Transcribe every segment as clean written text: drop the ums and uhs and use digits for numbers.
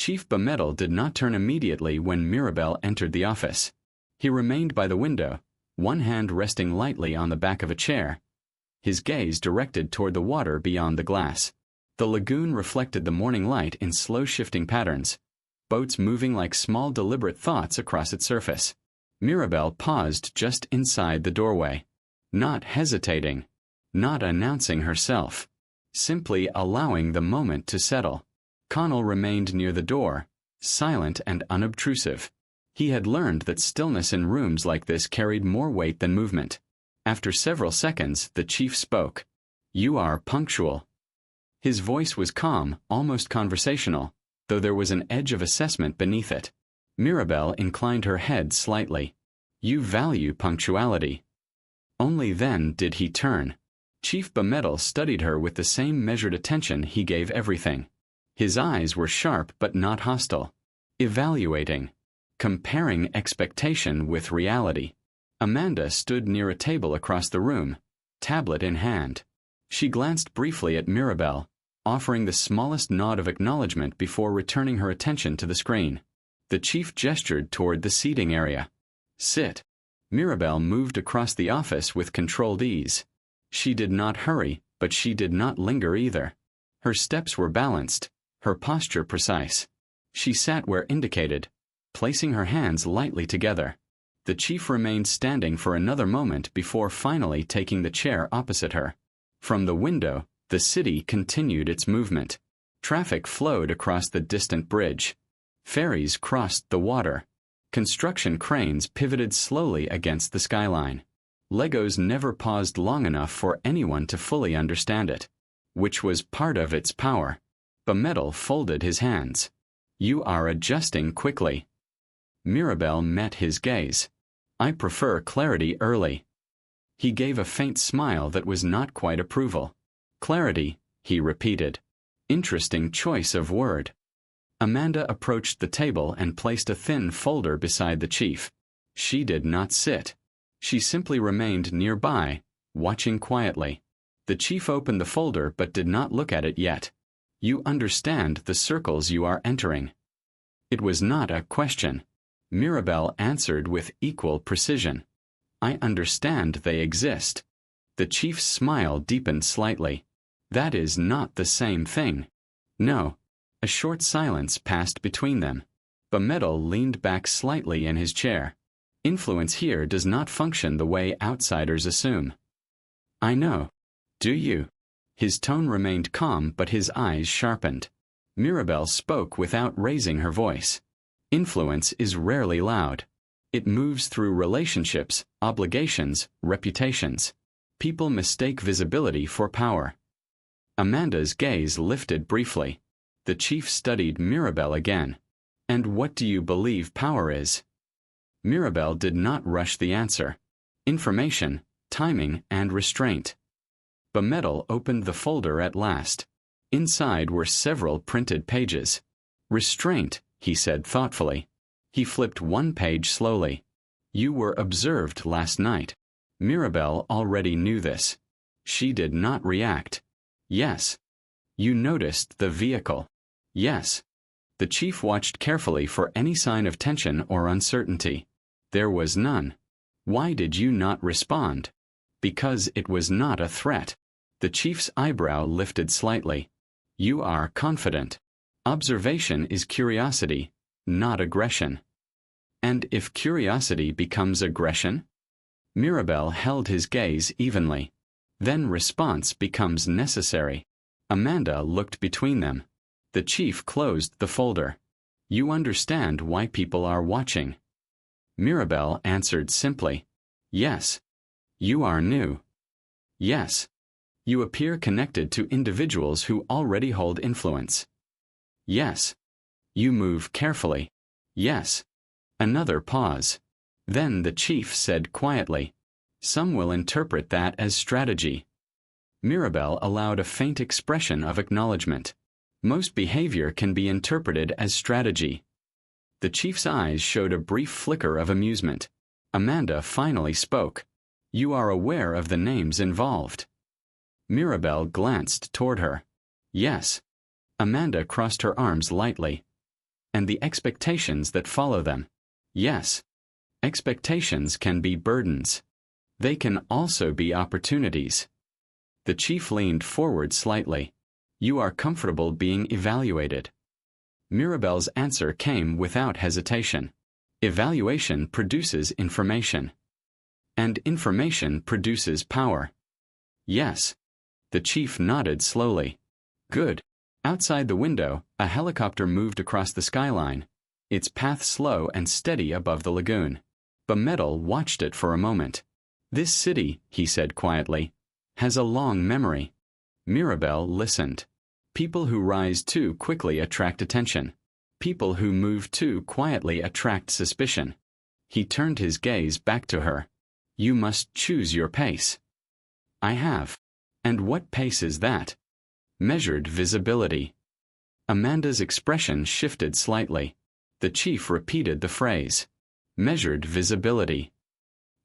Chief Bemedal did not turn immediately when Mirabel entered the office. He remained by the window, one hand resting lightly on the back of a chair, his gaze directed toward the water beyond the glass. The lagoon reflected the morning light in slow shifting patterns, boats moving like small deliberate thoughts across its surface. Mirabel paused just inside the doorway, not hesitating, not announcing herself, simply allowing the moment to settle. Connell remained near the door, silent and unobtrusive. He had learned that stillness in rooms like this carried more weight than movement. After several seconds, the chief spoke. "You are punctual." His voice was calm, almost conversational, though there was an edge of assessment beneath it. Mirabel inclined her head slightly. "You value punctuality." Only then did he turn. Chief Bemedal studied her with the same measured attention he gave everything. His eyes were sharp but not hostile, evaluating, comparing expectation with reality. Amanda stood near a table across the room, tablet in hand. She glanced briefly at Mirabel, offering the smallest nod of acknowledgement before returning her attention to the screen. The chief gestured toward the seating area. "Sit." Mirabel moved across the office with controlled ease. She did not hurry, but she did not linger either. Her steps were balanced, her posture precise. She sat where indicated, placing her hands lightly together. The chief remained standing for another moment before finally taking the chair opposite her. From the window, the city continued its movement. Traffic flowed across the distant bridge. Ferries crossed the water. Construction cranes pivoted slowly against the skyline. Legos never paused long enough for anyone to fully understand it, which was part of its power. Bemedal folded his hands. "You are adjusting quickly." Mirabel met his gaze. "I prefer clarity early." He gave a faint smile that was not quite approval. "Clarity," he repeated. "Interesting choice of word." Amanda approached the table and placed a thin folder beside the chief. She did not sit. She simply remained nearby, watching quietly. The chief opened the folder but did not look at it yet. "You understand the circles you are entering." It was not a question. Mirabel answered with equal precision. "I understand they exist." The chief's smile deepened slightly. "That is not the same thing." "No." A short silence passed between them. Bemedal leaned back slightly in his chair. "Influence here does not function the way outsiders assume." "I know." "Do you?" His tone remained calm but his eyes sharpened. Mirabel spoke without raising her voice. "Influence is rarely loud. It moves through relationships, obligations, reputations. People mistake visibility for power." Amanda's gaze lifted briefly. The chief studied Mirabel again. "And what do you believe power is?" Mirabel did not rush the answer. "Information, timing, and restraint." Bemedal opened the folder at last. Inside were several printed pages. "Restraint," he said thoughtfully. He flipped one page slowly. "You were observed last night." Mirabel already knew this. She did not react. "Yes." "You noticed the vehicle." "Yes." The chief watched carefully for any sign of tension or uncertainty. There was none. "Why did you not respond?" "Because it was not a threat." The chief's eyebrow lifted slightly. "You are confident. Observation is curiosity, not aggression." "And if curiosity becomes aggression?" Mirabel held his gaze evenly. "Then response becomes necessary." Amanda looked between them. The chief closed the folder. "You understand why people are watching." Mirabel answered simply. "Yes." "You are new." "Yes." "You appear connected to individuals who already hold influence." "Yes." "You move carefully." "Yes." Another pause. Then the chief said quietly, "Some will interpret that as strategy." Mirabel allowed a faint expression of acknowledgement. "Most behavior can be interpreted as strategy." The chief's eyes showed a brief flicker of amusement. Amanda finally spoke. "You are aware of the names involved." Mirabel glanced toward her. "Yes." Amanda crossed her arms lightly. and the expectations that follow them. Yes, expectations can be burdens. They can also be opportunities. The chief leaned forward slightly. You are comfortable being evaluated. Mirabel's answer came without hesitation. Evaluation produces information. And information produces power. Yes. The chief nodded slowly. Good. Outside the window, a helicopter moved across the skyline, its path slow and steady above the lagoon. Bemedal watched it for a moment. This city, he said quietly, has a long memory. Mirabel listened. People who rise too quickly attract attention. People who move too quietly attract suspicion. He turned his gaze back to her. You must choose your pace. I have. And what pace is that? Measured visibility. Amanda's expression shifted slightly. The chief repeated the phrase. Measured visibility.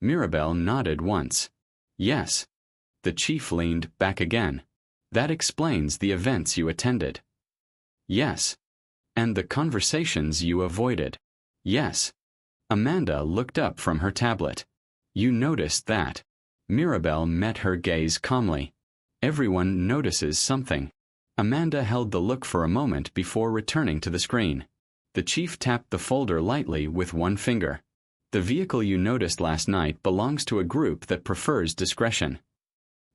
Mirabel nodded once. Yes. The chief leaned back again. That explains the events you attended. Yes. And the conversations you avoided. Yes. Amanda looked up from her tablet. You noticed that. Mirabel met her gaze calmly. Everyone notices something. Amanda held the look for a moment before returning to the screen. The chief tapped the folder lightly with one finger. The vehicle you noticed last night belongs to a group that prefers discretion.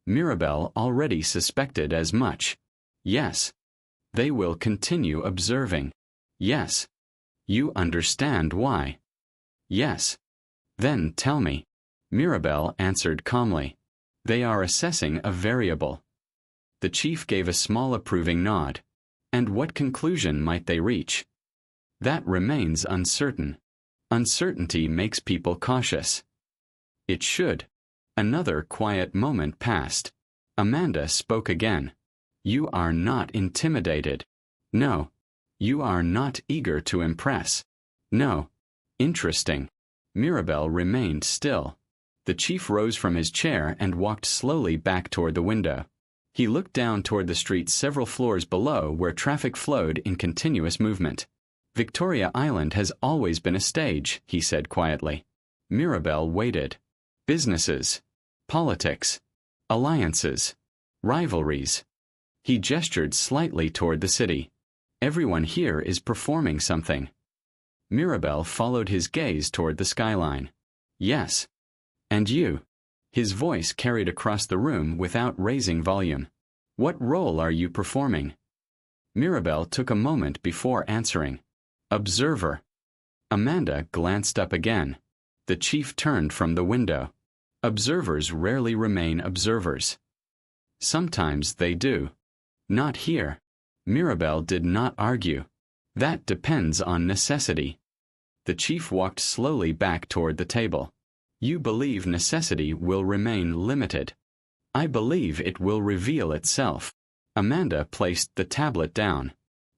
Mirabel already suspected as much. Yes. They will continue observing. Yes. You understand why. Yes. Then tell me. Mirabel answered calmly. They are assessing a variable. The chief gave a small approving nod. And what conclusion might they reach? That remains uncertain. Uncertainty makes people cautious. It should. Another quiet moment passed. Amanda spoke again. You are not intimidated. No. You are not eager to impress. No. Interesting. Mirabel remained still. The chief rose from his chair and walked slowly back toward the window. He looked down toward the street several floors below where traffic flowed in continuous movement. Victoria Island has always been a stage, he said quietly. Mirabel waited. Businesses. Politics. Alliances. Rivalries. He gestured slightly toward the city. Everyone here is performing something. Mirabel followed his gaze toward the skyline. Yes. And you? His voice carried across the room without raising volume. What role are you performing? Mirabel took a moment before answering. Observer. Amanda glanced up again. The chief turned from the window. Observers rarely remain observers. Sometimes they do. Not here. Mirabel did not argue. That depends on necessity. The chief walked slowly back toward the table. You believe necessity will remain limited. I believe it will reveal itself. Amanda placed the tablet down.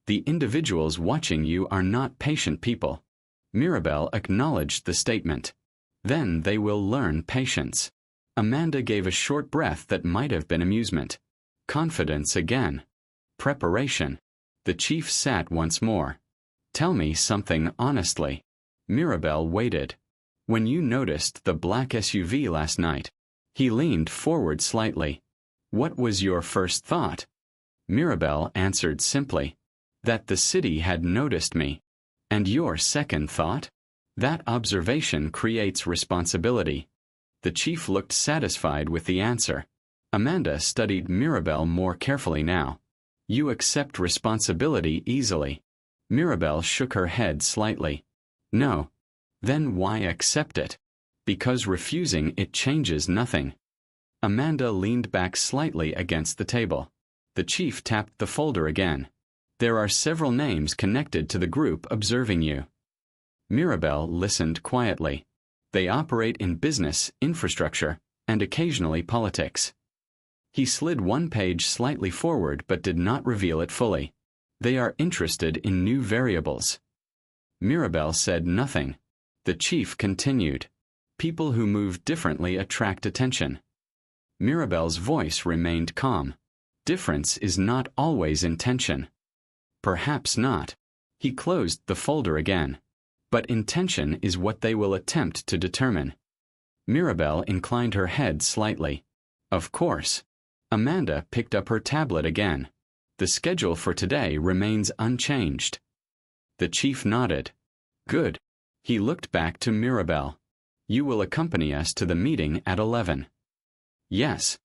The individuals watching you are not patient people. Mirabel acknowledged the statement. Then they will learn patience. Amanda gave a short breath that might have been amusement. Confidence again. Preparation. The chief sat once more. Tell me something honestly. Mirabel waited. When you noticed the black SUV last night, he leaned forward slightly. What was your first thought? Mirabel answered simply. That the city had noticed me. And your second thought? That observation creates responsibility. The chief looked satisfied with the answer. Amanda studied Mirabel more carefully now. You accept responsibility easily. Mirabel shook her head slightly. No. Then why accept it? Because refusing it changes nothing. Amanda leaned back slightly against the table. The chief tapped the folder again. There are several names connected to the group observing you. Mirabel listened quietly. They operate in business, infrastructure, and occasionally politics. He slid one page slightly forward but did not reveal it fully. They are interested in new variables. Mirabel said nothing. The chief continued. People who move differently attract attention. Mirabel's voice remained calm. Difference is not always intention. Perhaps not. He closed the folder again. But intention is what they will attempt to determine. Mirabel inclined her head slightly. Of course. Amanda picked up her tablet again. The schedule for today remains unchanged. The chief nodded. Good. He looked back to Mirabel. You will accompany us to the meeting at 11. Yes.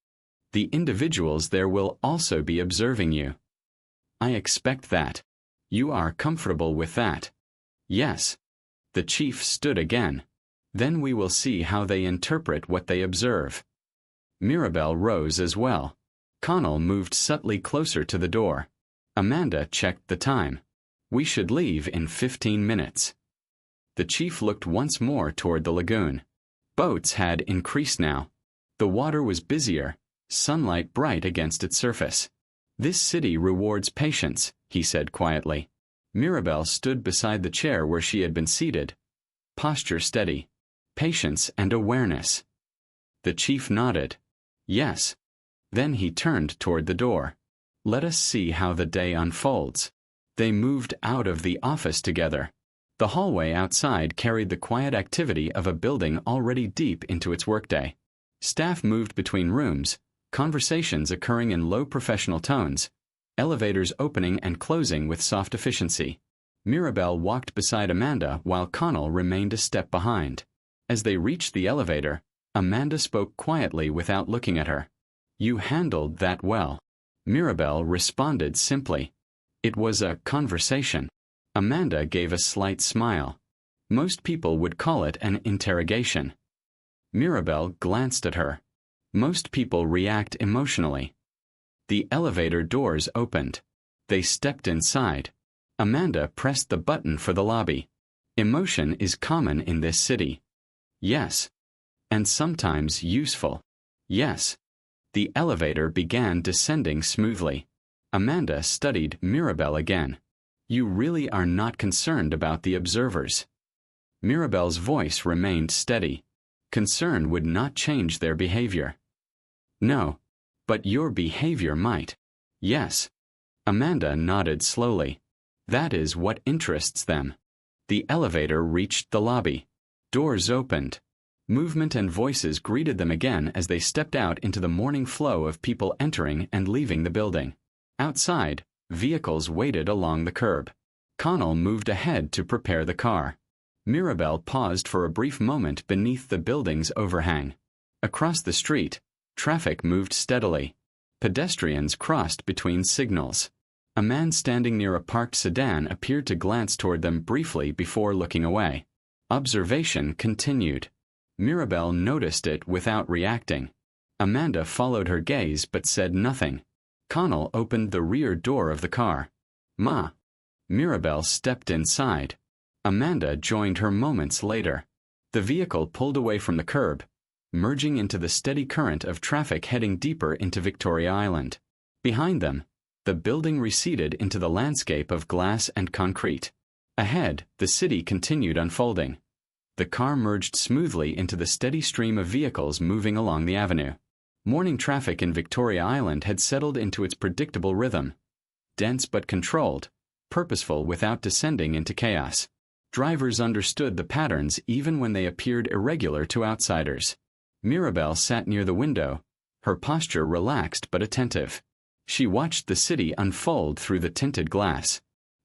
The individuals there will also be observing you. I expect that. You are comfortable with that? Yes. The chief stood again. Then we will see how they interpret what they observe. Mirabel rose as well. Connell moved subtly closer to the door. Amanda checked the time. We should leave in 15 minutes. The chief looked once more toward the lagoon. Boats had increased now. The water was busier, sunlight bright against its surface. This city rewards patience, he said quietly. Mirabel stood beside the chair where she had been seated. Posture steady. Patience and awareness. The chief nodded. Yes. Then he turned toward the door. Let us see how the day unfolds. They moved out of the office together. The hallway outside carried the quiet activity of a building already deep into its workday. Staff moved between rooms, conversations occurring in low professional tones, elevators opening and closing with soft efficiency. Mirabel walked beside Amanda while Connell remained a step behind. As they reached the elevator, Amanda spoke quietly without looking at her. You handled that well. Mirabel responded simply. It was a conversation. Amanda gave a slight smile. Most people would call it an interrogation. Mirabel glanced at her. Most people react emotionally. The elevator doors opened. They stepped inside. Amanda pressed the button for the lobby. Emotion is common in this city. Yes. And sometimes useful. Yes. The elevator began descending smoothly. Amanda studied Mirabel again. You really are not concerned about the observers. Mirabel's voice remained steady. Concern would not change their behavior. No. But your behavior might. Yes. Amanda nodded slowly. That is what interests them. The elevator reached the lobby. Doors opened. Movement and voices greeted them again as they stepped out into the morning flow of people entering and leaving the building. Outside, vehicles waited along the curb. Connell moved ahead to prepare the car. Mirabel paused for a brief moment beneath the building's overhang. Across the street, traffic moved steadily. Pedestrians crossed between signals. A man standing near a parked sedan appeared to glance toward them briefly before looking away. Observation continued. Mirabel noticed it without reacting. Amanda followed her gaze but said nothing. Connell opened the rear door of the car. Ma. Mirabel stepped inside. Amanda joined her moments later. The vehicle pulled away from the curb, merging into the steady current of traffic heading deeper into Victoria Island. Behind them, the building receded into the landscape of glass and concrete. Ahead, the city continued unfolding. The car merged smoothly into the steady stream of vehicles moving along the avenue. Morning traffic in Victoria Island had settled into its predictable rhythm. Dense but controlled, purposeful without descending into chaos. Drivers understood the patterns even when they appeared irregular to outsiders. Mirabel sat near the window, her posture relaxed but attentive. She watched the city unfold through the tinted glass.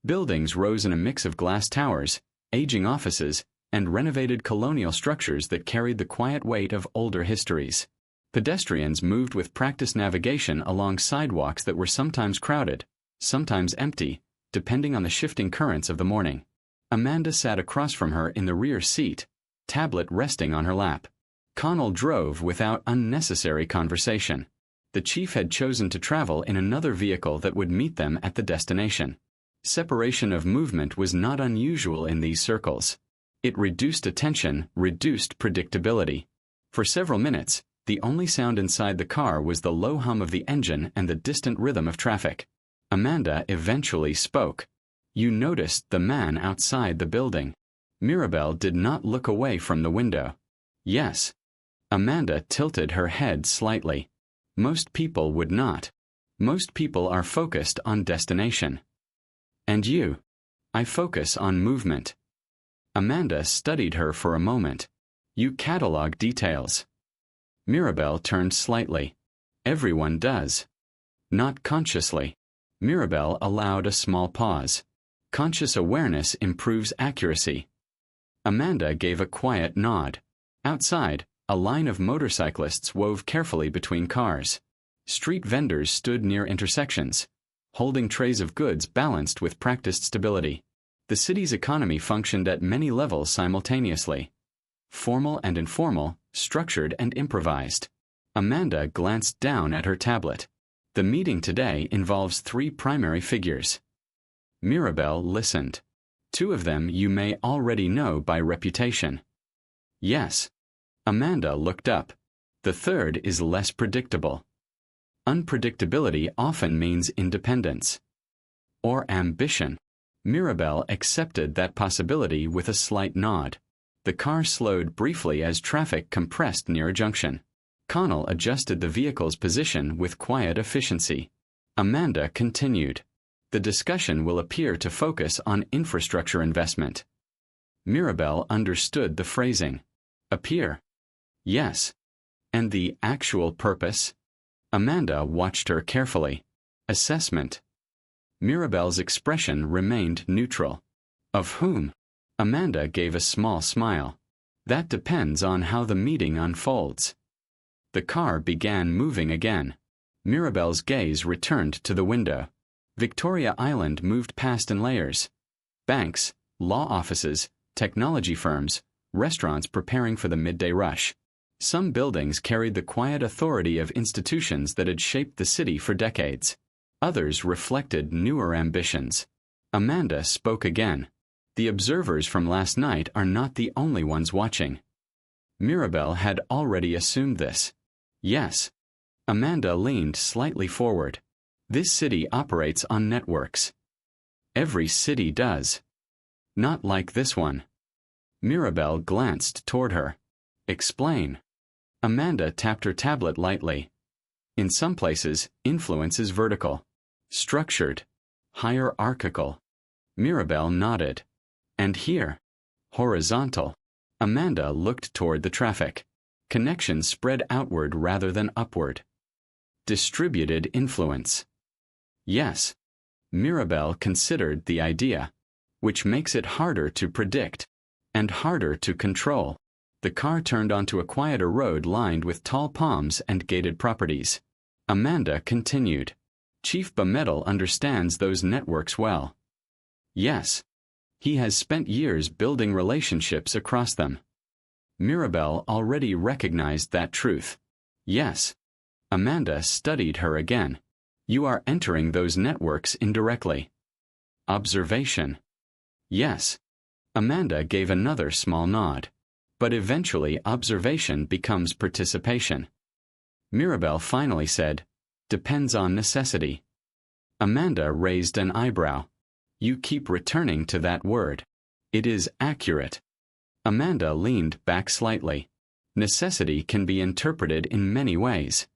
Buildings rose in a mix of glass towers, aging offices, and renovated colonial structures that carried the quiet weight of older histories. Pedestrians moved with practiced navigation along sidewalks that were sometimes crowded, sometimes empty, depending on the shifting currents of the morning. Amanda sat across from her in the rear seat, tablet resting on her lap. Connell drove without unnecessary conversation. The chief had chosen to travel in another vehicle that would meet them at the destination. Separation of movement was not unusual in these circles. It reduced attention, reduced predictability. For several minutes, the only sound inside the car was the low hum of the engine and the distant rhythm of traffic. Amanda eventually spoke. You noticed the man outside the building. Mirabel did not look away from the window. Yes. Amanda tilted her head slightly. Most people would not. Most people are focused on destination. And you? I focus on movement. Amanda studied her for a moment. You catalog details. Mirabel turned slightly. Everyone does. Not consciously. Mirabel allowed a small pause. Conscious awareness improves accuracy. Amanda gave a quiet nod. Outside, a line of motorcyclists wove carefully between cars. Street vendors stood near intersections, holding trays of goods balanced with practiced stability. The city's economy functioned at many levels simultaneously. Formal and informal, structured and improvised. Amanda glanced down at her tablet. The meeting today involves 3 primary figures. Mirabel listened. 2 of them you may already know by reputation. Yes. Amanda looked up. The third is less predictable. Unpredictability often means independence. Or ambition. Mirabel accepted that possibility with a slight nod. The car slowed briefly as traffic compressed near a junction. Connell adjusted the vehicle's position with quiet efficiency. Amanda continued. The discussion will appear to focus on infrastructure investment. Mirabel understood the phrasing. Appear. Yes. And the actual purpose? Amanda watched her carefully. Assessment. Mirabel's expression remained neutral. Of whom? Amanda gave a small smile. That depends on how the meeting unfolds. The car began moving again. Mirabel's gaze returned to the window. Victoria Island moved past in layers. Banks, law offices, technology firms, restaurants preparing for the midday rush. Some buildings carried the quiet authority of institutions that had shaped the city for decades. Others reflected newer ambitions. Amanda spoke again. The observers from last night are not the only ones watching. Mirabel had already assumed this. Yes. Amanda leaned slightly forward. This city operates on networks. Every city does. Not like this one. Mirabel glanced toward her. Explain. Amanda tapped her tablet lightly. In some places, influence is vertical. Structured. Hierarchical. Mirabel nodded. And here? Horizontal. Amanda looked toward the traffic. Connections spread outward rather than upward. Distributed influence. Yes. Mirabel considered the idea, which makes it harder to predict and harder to control. The car turned onto a quieter road lined with tall palms and gated properties. Amanda continued. Chief Bamedal understands those networks well. Yes. He has spent years building relationships across them. Mirabel already recognized that truth. Yes. Amanda studied her again. You are entering those networks indirectly. Observation. Yes. Amanda gave another small nod. But eventually observation becomes participation. Mirabel finally said, depends on necessity. Amanda raised an eyebrow. You keep returning to that word. It is accurate. Amanda leaned back slightly. Necessity can be interpreted in many ways.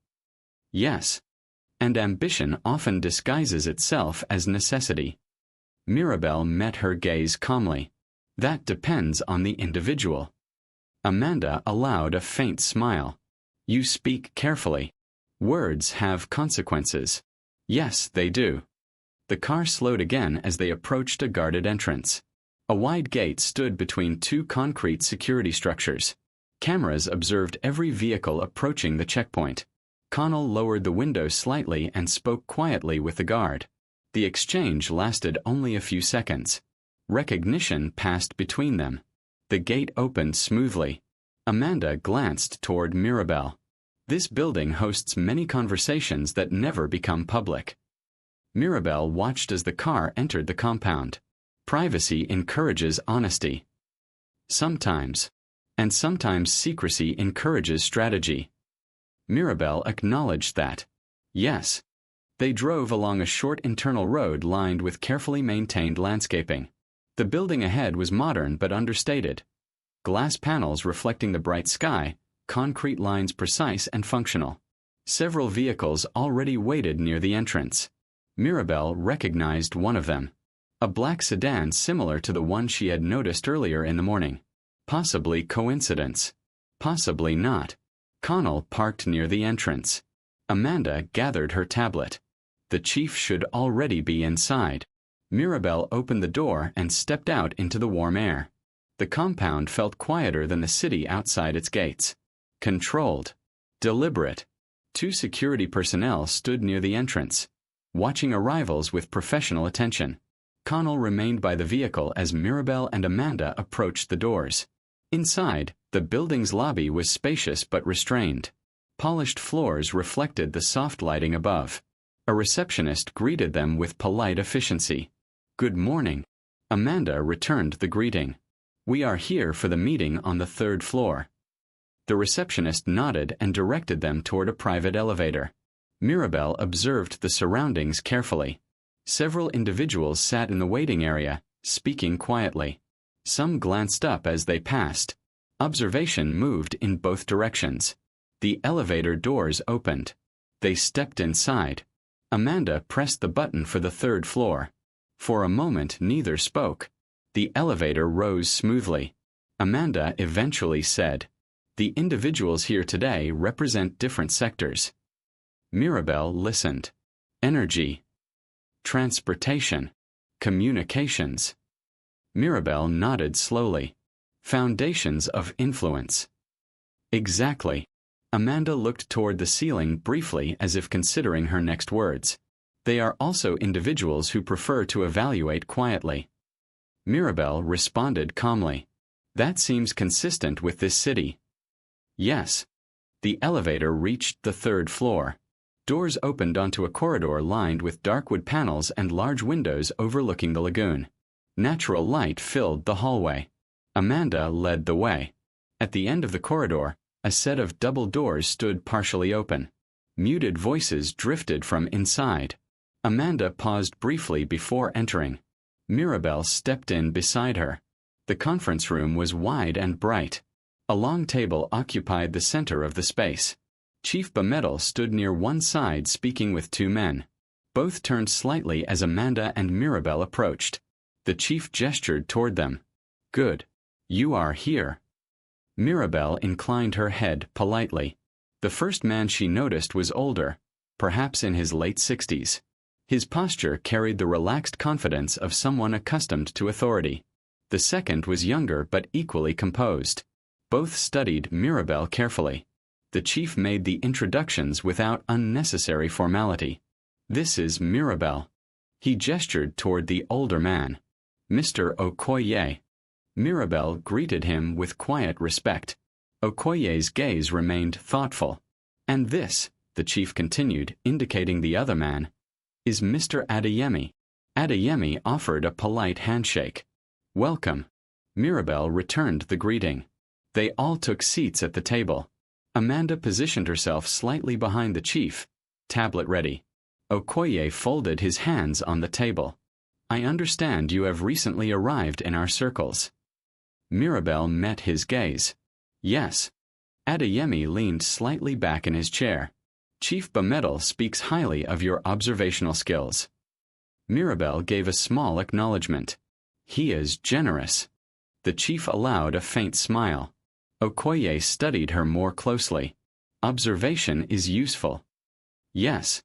Yes. And ambition often disguises itself as necessity. Mirabel met her gaze calmly. That depends on the individual. Amanda allowed a faint smile. You speak carefully. Words have consequences. Yes, they do. The car slowed again as they approached a guarded entrance. A wide gate stood between 2 concrete security structures. Cameras observed every vehicle approaching the checkpoint. Connell lowered the window slightly and spoke quietly with the guard. The exchange lasted only a few seconds. Recognition passed between them. The gate opened smoothly. Amanda glanced toward Mirabel. This building hosts many conversations that never become public. Mirabel watched as the car entered the compound. Privacy encourages honesty. Sometimes. And sometimes secrecy encourages strategy. Mirabel acknowledged that. Yes. They drove along a short internal road lined with carefully maintained landscaping. The building ahead was modern but understated. Glass panels reflecting the bright sky, concrete lines precise and functional. Several vehicles already waited near the entrance. Mirabel recognized one of them. A black sedan similar to the one she had noticed earlier in the morning. Possibly coincidence. Possibly not. Connell parked near the entrance. Amanda gathered her tablet. The chief should already be inside. Mirabel opened the door and stepped out into the warm air. The compound felt quieter than the city outside its gates. Controlled. Deliberate. 2 security personnel stood near the entrance, watching arrivals with professional attention. Connell remained by the vehicle as Mirabel and Amanda approached the doors. Inside, the building's lobby was spacious but restrained. Polished floors reflected the soft lighting above. A receptionist greeted them with polite efficiency. "Good morning." Amanda returned the greeting. "We are here for the meeting on the 3rd floor." The receptionist nodded and directed them toward a private elevator. Mirabel observed the surroundings carefully. Several individuals sat in the waiting area, speaking quietly. Some glanced up as they passed. Observation moved in both directions. The elevator doors opened. They stepped inside. Amanda pressed the button for the 3rd floor. For a moment neither spoke. The elevator rose smoothly. Amanda eventually said, "The individuals here today represent different sectors." Mirabel listened. Energy. Transportation. Communications. Mirabel nodded slowly. Foundations of influence. Exactly. Amanda looked toward the ceiling briefly as if considering her next words. They are also individuals who prefer to evaluate quietly. Mirabel responded calmly. That seems consistent with this city. Yes. The elevator reached the 3rd floor. Doors opened onto a corridor lined with dark wood panels and large windows overlooking the lagoon. Natural light filled the hallway. Amanda led the way. At the end of the corridor, a set of double doors stood partially open. Muted voices drifted from inside. Amanda paused briefly before entering. Mirabel stepped in beside her. The conference room was wide and bright. A long table occupied the center of the space. Chief Bametal stood near one side speaking with 2 men. Both turned slightly as Amanda and Mirabel approached. The chief gestured toward them. "Good. You are here." Mirabel inclined her head politely. The first man she noticed was older, perhaps in his late 60s. His posture carried the relaxed confidence of someone accustomed to authority. The second was younger but equally composed. Both studied Mirabel carefully. The chief made the introductions without unnecessary formality. "This is Mirabel." He gestured toward the older man. "Mr. Okoye." Mirabel greeted him with quiet respect. Okoye's gaze remained thoughtful. "And this," the chief continued, indicating the other man, "is Mr. Adeyemi." Adeyemi offered a polite handshake. "Welcome." Mirabel returned the greeting. They all took seats at the table. Amanda positioned herself slightly behind the chief, tablet ready. Okoye folded his hands on the table. "I understand you have recently arrived in our circles." Mirabel met his gaze. "Yes." Adeyemi leaned slightly back in his chair. "Chief Bametal speaks highly of your observational skills." Mirabel gave a small acknowledgement. "He is generous." The chief allowed a faint smile. Okoye studied her more closely. "Observation is useful." "Yes.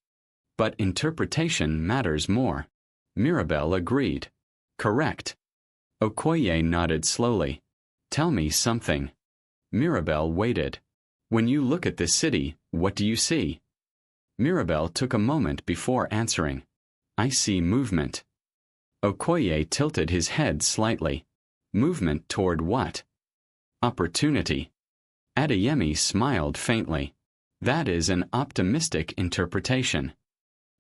But interpretation matters more." Mirabel agreed. "Correct." Okoye nodded slowly. "Tell me something." Mirabel waited. "When you look at this city, what do you see?" Mirabel took a moment before answering. "I see movement." Okoye tilted his head slightly. "Movement toward what?" "Opportunity." Adeyemi smiled faintly. "That is an optimistic interpretation."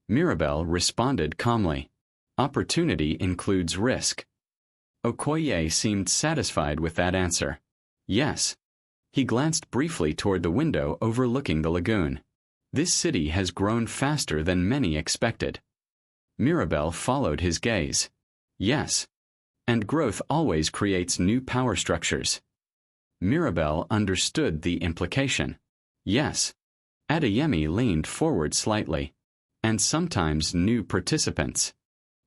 Mirabel responded calmly. "Opportunity includes risk." Okoye seemed satisfied with that answer. "Yes." He glanced briefly toward the window overlooking the lagoon. "This city has grown faster than many expected." Mirabel followed his gaze. "Yes. And growth always creates new power structures." Mirabel understood the implication. "Yes." Adeyemi leaned forward slightly. "And sometimes new participants."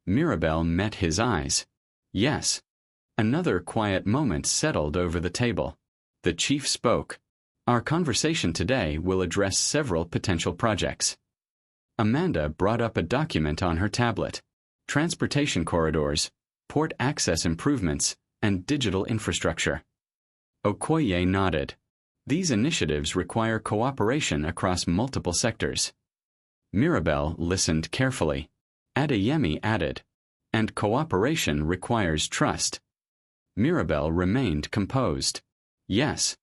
Mirabel met his eyes. Yes. Another quiet moment settled over the table. The chief spoke. Our conversation today will address several potential projects. Amanda brought up a document on her tablet. Transportation corridors, port access improvements, and digital infrastructure. Okoye nodded. These initiatives require cooperation across multiple sectors. Mirabel listened carefully. Adeyemi added, and cooperation requires trust. Mirabel remained composed. Yes.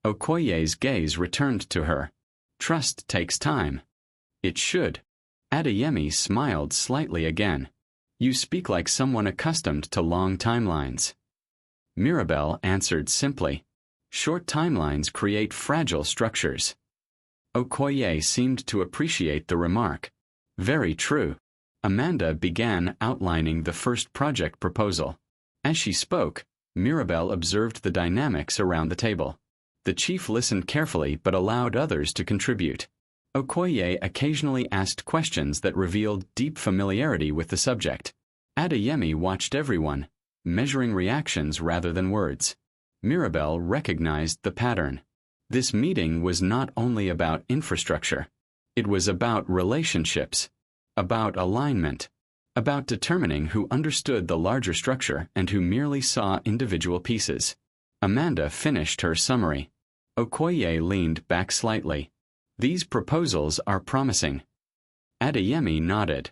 Okoye's gaze returned to her. Trust takes time. It should. Adeyemi smiled slightly again. You speak like someone accustomed to long timelines. Mirabel answered simply. Short timelines create fragile structures. Okoye seemed to appreciate the remark. Very true. Amanda began outlining the first project proposal. As she spoke, Mirabel observed the dynamics around the table. The chief listened carefully but allowed others to contribute. Okoye occasionally asked questions that revealed deep familiarity with the subject. Adeyemi watched everyone, measuring reactions rather than words. Mirabel recognized the pattern. This meeting was not only about infrastructure. It was about relationships, about alignment, about determining who understood the larger structure and who merely saw individual pieces. Amanda finished her summary. Okoye leaned back slightly. These proposals are promising. Adeyemi nodded.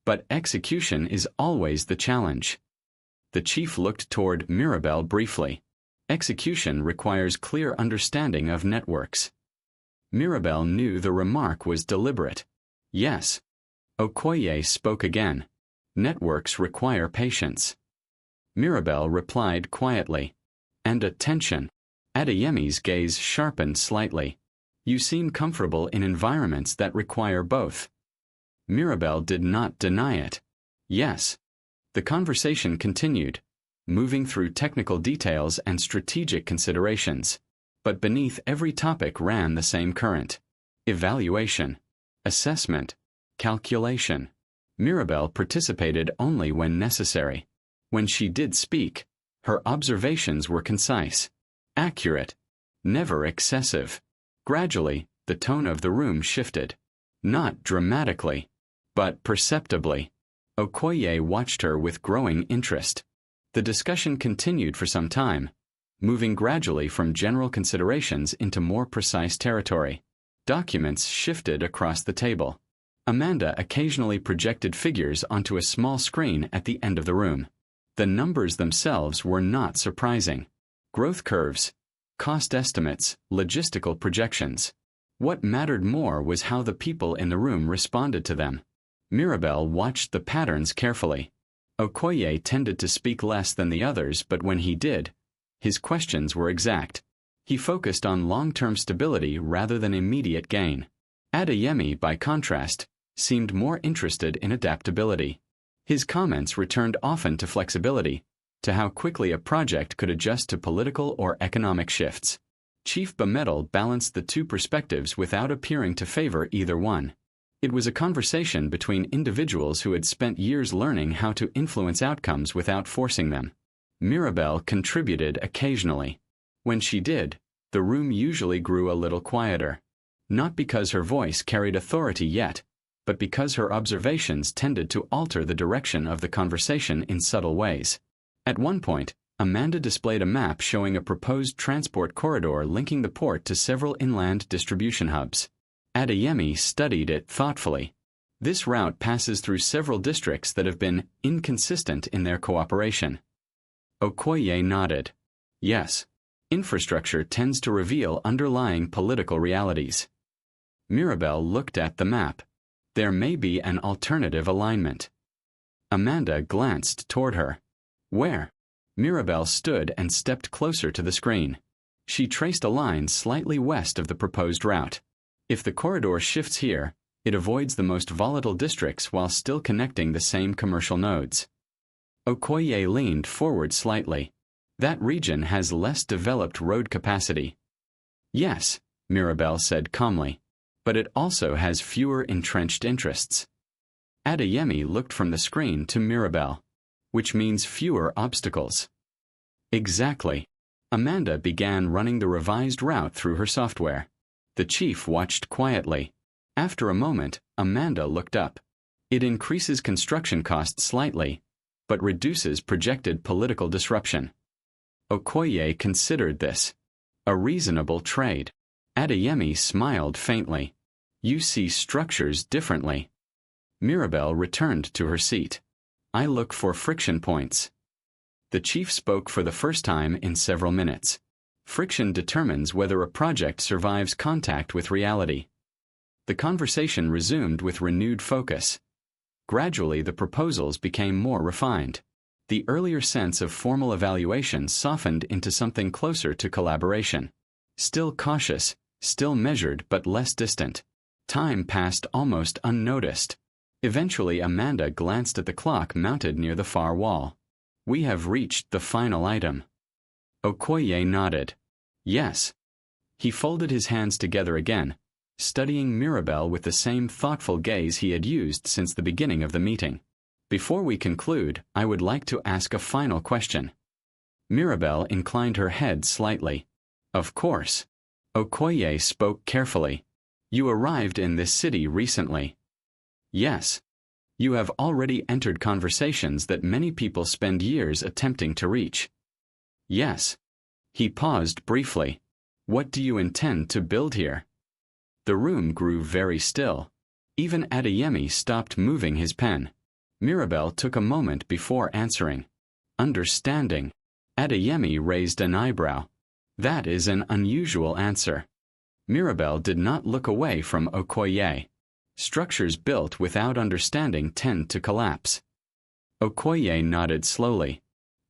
But execution is always the challenge. The chief looked toward Mirabel briefly. Execution requires clear understanding of networks. Mirabel knew the remark was deliberate. Yes. Okoye spoke again. Networks require patience. Mirabel replied quietly. And attention. Adeyemi's gaze sharpened slightly. You seem comfortable in environments that require both. Mirabel did not deny it. Yes. The conversation continued, moving through technical details and strategic considerations. But beneath every topic ran the same current. Evaluation, assessment, calculation. Mirabel participated only when necessary. When she did speak, her observations were concise, accurate, never excessive. Gradually, the tone of the room shifted. Not dramatically, but perceptibly. Okoye watched her with growing interest. The discussion continued for some time, moving gradually from general considerations into more precise territory. Documents shifted across the table. Amanda occasionally projected figures onto a small screen at the end of the room. The numbers themselves were not surprising. Growth curves, cost estimates, logistical projections. What mattered more was how the people in the room responded to them. Mirabel watched the patterns carefully. Okoye tended to speak less than the others, but when he did, his questions were exact. He focused on long-term stability rather than immediate gain. Adeyemi, by contrast, seemed more interested in adaptability. His comments returned often to flexibility, to how quickly a project could adjust to political or economic shifts. Chief Bemedal balanced the two perspectives without appearing to favor either one. It was a conversation between individuals who had spent years learning how to influence outcomes without forcing them. Mirabel contributed occasionally. When she did, the room usually grew a little quieter. Not because her voice carried authority yet, but because her observations tended to alter the direction of the conversation in subtle ways. At one point, Amanda displayed a map showing a proposed transport corridor linking the port to several inland distribution hubs. Adeyemi studied it thoughtfully. This route passes through several districts that have been inconsistent in their cooperation. Okoye nodded. Yes, infrastructure tends to reveal underlying political realities. Mirabel looked at the map. There may be an alternative alignment. Amanda glanced toward her. Where? Mirabel stood and stepped closer to the screen. She traced a line slightly west of the proposed route. If the corridor shifts here, it avoids the most volatile districts while still connecting the same commercial nodes. Okoye leaned forward slightly. That region has less developed road capacity. Yes, Mirabel said calmly, but it also has fewer entrenched interests. Adeyemi looked from the screen to Mirabel, which means fewer obstacles. Exactly. Amanda began running the revised route through her software. The chief watched quietly. After a moment, Amanda looked up. It increases construction costs slightly, but reduces projected political disruption. Okoye considered this a reasonable trade. Adeyemi smiled faintly. You see structures differently. Mirabel returned to her seat. I look for friction points. The chief spoke for the first time in several minutes. Friction determines whether a project survives contact with reality. The conversation resumed with renewed focus. Gradually, the proposals became more refined. The earlier sense of formal evaluation softened into something closer to collaboration. Still cautious, still measured but less distant. Time passed almost unnoticed. Eventually, Amanda glanced at the clock mounted near the far wall. We have reached the final item. Okoye nodded. Yes. He folded his hands together again, studying Mirabel with the same thoughtful gaze he had used since the beginning of the meeting. Before we conclude, I would like to ask a final question. Mirabel inclined her head slightly. Of course. Okoye spoke carefully. You arrived in this city recently. Yes. You have already entered conversations that many people spend years attempting to reach. Yes. He paused briefly. What do you intend to build here? The room grew very still. Even Adeyemi stopped moving his pen. Mirabel took a moment before answering. Understanding. Adeyemi raised an eyebrow. That is an unusual answer. Mirabel did not look away from Okoye. Structures built without understanding tend to collapse. Okoye nodded slowly.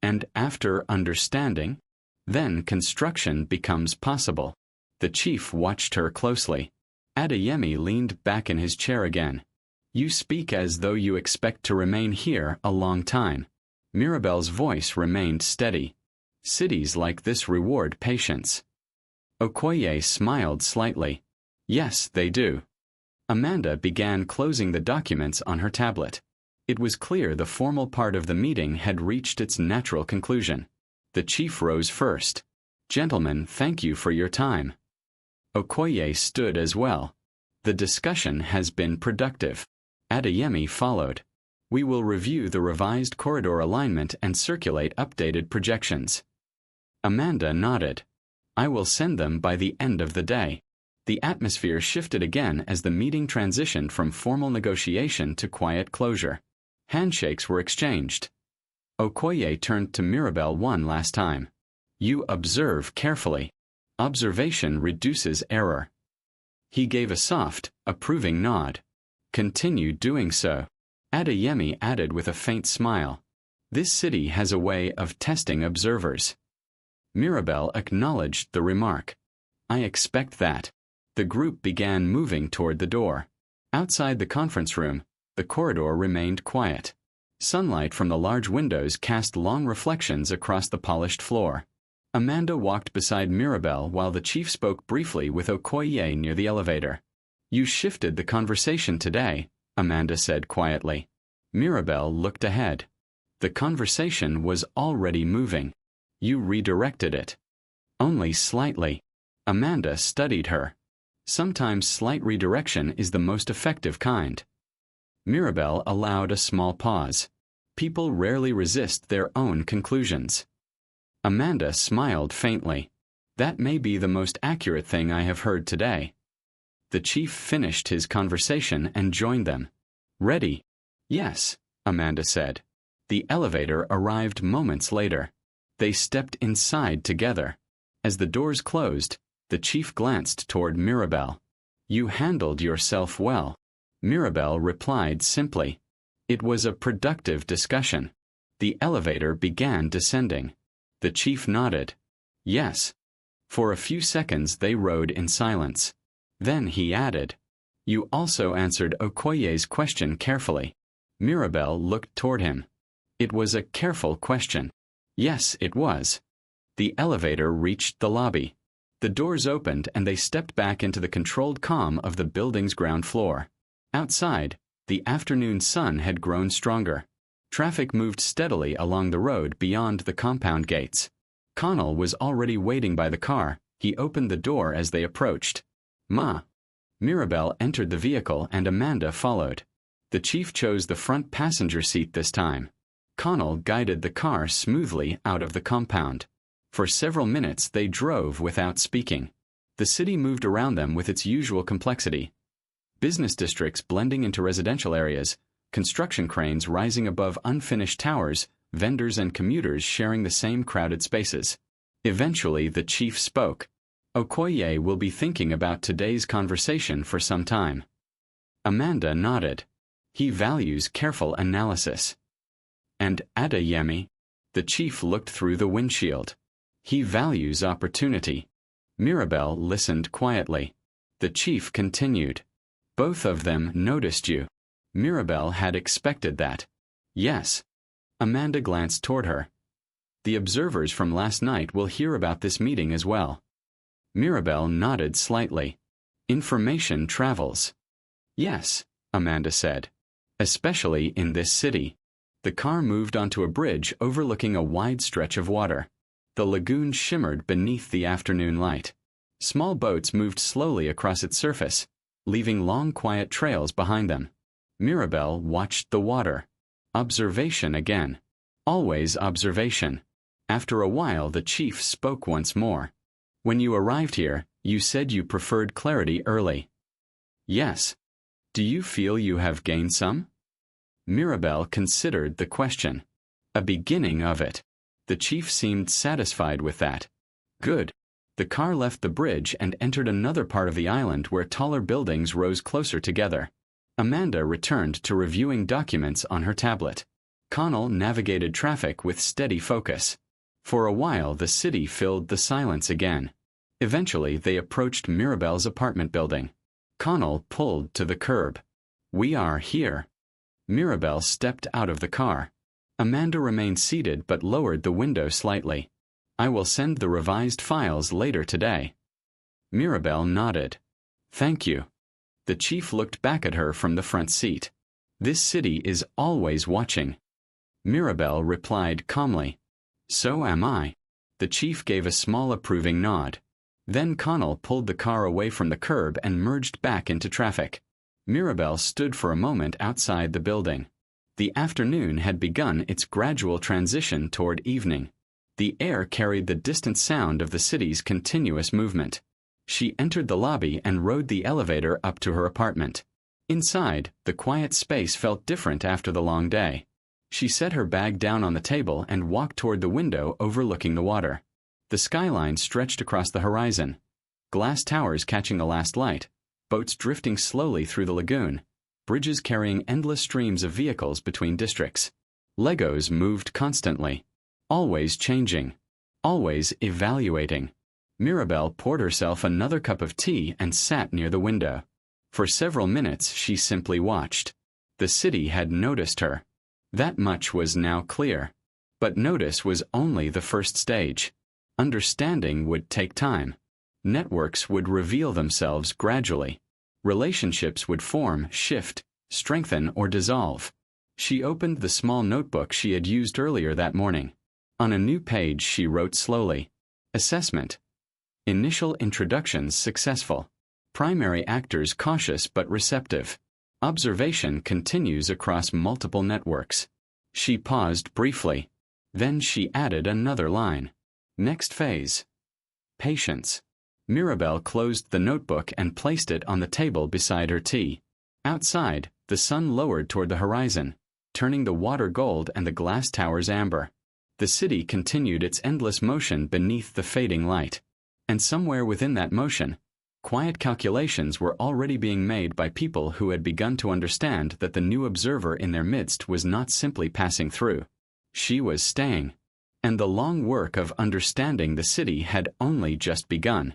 And after understanding, then construction becomes possible. The chief watched her closely. Adeyemi leaned back in his chair again. You speak as though you expect to remain here a long time. Mirabel's voice remained steady. Cities like this reward patience. Okoye smiled slightly. Yes, they do. Amanda began closing the documents on her tablet. It was clear the formal part of the meeting had reached its natural conclusion. The chief rose first. Gentlemen, thank you for your time. Okoye stood as well. The discussion has been productive. Adeyemi followed. We will review the revised corridor alignment and circulate updated projections. Amanda nodded. I will send them by the end of the day. The atmosphere shifted again as the meeting transitioned from formal negotiation to quiet closure. Handshakes were exchanged. Okoye turned to Mirabel one last time. You observe carefully. Observation reduces error. He gave a soft, approving nod. Continue doing so. Adeyemi added with a faint smile. This city has a way of testing observers. Mirabel acknowledged the remark. I expect that. The group began moving toward the door. Outside the conference room, the corridor remained quiet. Sunlight from the large windows cast long reflections across the polished floor. Amanda walked beside Mirabel while the chief spoke briefly with Okoye near the elevator. You shifted the conversation today, Amanda said quietly. Mirabel looked ahead. The conversation was already moving. You redirected it. Only slightly. Amanda studied her. Sometimes slight redirection is the most effective kind. Mirabel allowed a small pause. People rarely resist their own conclusions. Amanda smiled faintly. That may be the most accurate thing I have heard today. The chief finished his conversation and joined them. Ready? Yes, Amanda said. The elevator arrived moments later. They stepped inside together. As the doors closed, the chief glanced toward Mirabel. You handled yourself well. Mirabel replied simply. It was a productive discussion. The elevator began descending. The chief nodded. Yes. For a few seconds they rode in silence. Then he added. You also answered Okoye's question carefully. Mirabel looked toward him. It was a careful question. Yes, it was. The elevator reached the lobby. The doors opened and they stepped back into the controlled calm of the building's ground floor. Outside, The afternoon sun had grown stronger. Traffic moved steadily along the road beyond the compound gates. Connell was already waiting by the car. He opened the door as they approached. "Ma." Mirabel entered the vehicle and Amanda followed. The chief chose the front passenger seat this time. Connell guided the car smoothly out of the compound. For several minutes they drove without speaking. The city moved around them with its usual complexity. Business districts blending into residential areas, construction cranes rising above unfinished towers, vendors and commuters sharing the same crowded spaces. Eventually the chief spoke. "Okoye will be thinking about today's conversation for some time." Amanda nodded. "He values careful analysis." "And Adeyemi?" The chief looked through the windshield. "He values opportunity." Mirabel listened quietly. The chief continued. "Both of them noticed you." Mirabel had expected that. "Yes." Amanda glanced toward her. "The observers from last night will hear about this meeting as well." Mirabel nodded slightly. "Information travels." "Yes," Amanda said. "Especially in this city." The car moved onto a bridge overlooking a wide stretch of water. The lagoon shimmered beneath the afternoon light. Small boats moved slowly across its surface, leaving long quiet trails behind them. Mirabel watched the water. Observation again. Always observation. After a while the chief spoke once more. "When you arrived here, you said you preferred clarity early." "Yes." "Do you feel you have gained some?" Mirabel considered the question. "A beginning of it." The chief seemed satisfied with that. "Good." The car left the bridge and entered another part of the island where taller buildings rose closer together. Amanda returned to reviewing documents on her tablet. Connell navigated traffic with steady focus. For a while the city filled the silence again. Eventually they approached Mirabel's apartment building. Connell pulled to the curb. "We are here." Mirabel stepped out of the car. Amanda remained seated but lowered the window slightly. "I will send the revised files later today." Mirabel nodded. "Thank you." The chief looked back at her from the front seat. "This city is always watching." Mirabel replied calmly. "So am I." The chief gave a small approving nod. Then Connell pulled the car away from the curb and merged back into traffic. Mirabel stood for a moment outside the building. The afternoon had begun its gradual transition toward evening. The air carried the distant sound of the city's continuous movement. She entered the lobby and rode the elevator up to her apartment. Inside, the quiet space felt different after the long day. She set her bag down on the table and walked toward the window overlooking the water. The skyline stretched across the horizon. Glass towers catching the last light, boats drifting slowly through the lagoon, bridges carrying endless streams of vehicles between districts. Legos moved constantly. Always changing. Always evaluating. Mirabel poured herself another cup of tea and sat near the window. For several minutes she simply watched. The city had noticed her. That much was now clear. But notice was only the first stage. Understanding would take time. Networks would reveal themselves gradually. Relationships would form, shift, strengthen, or dissolve. She opened the small notebook she had used earlier that morning. On a new page she wrote slowly. Assessment. Initial introductions successful. Primary actors cautious but receptive. Observation continues across multiple networks. She paused briefly. Then she added another line. Next phase. Patience. Mirabel closed the notebook and placed it on the table beside her tea. Outside, the sun lowered toward the horizon, turning the water gold and the glass towers amber. The city continued its endless motion beneath the fading light. And somewhere within that motion, quiet calculations were already being made by people who had begun to understand that the new observer in their midst was not simply passing through. She was staying. And the long work of understanding the city had only just begun.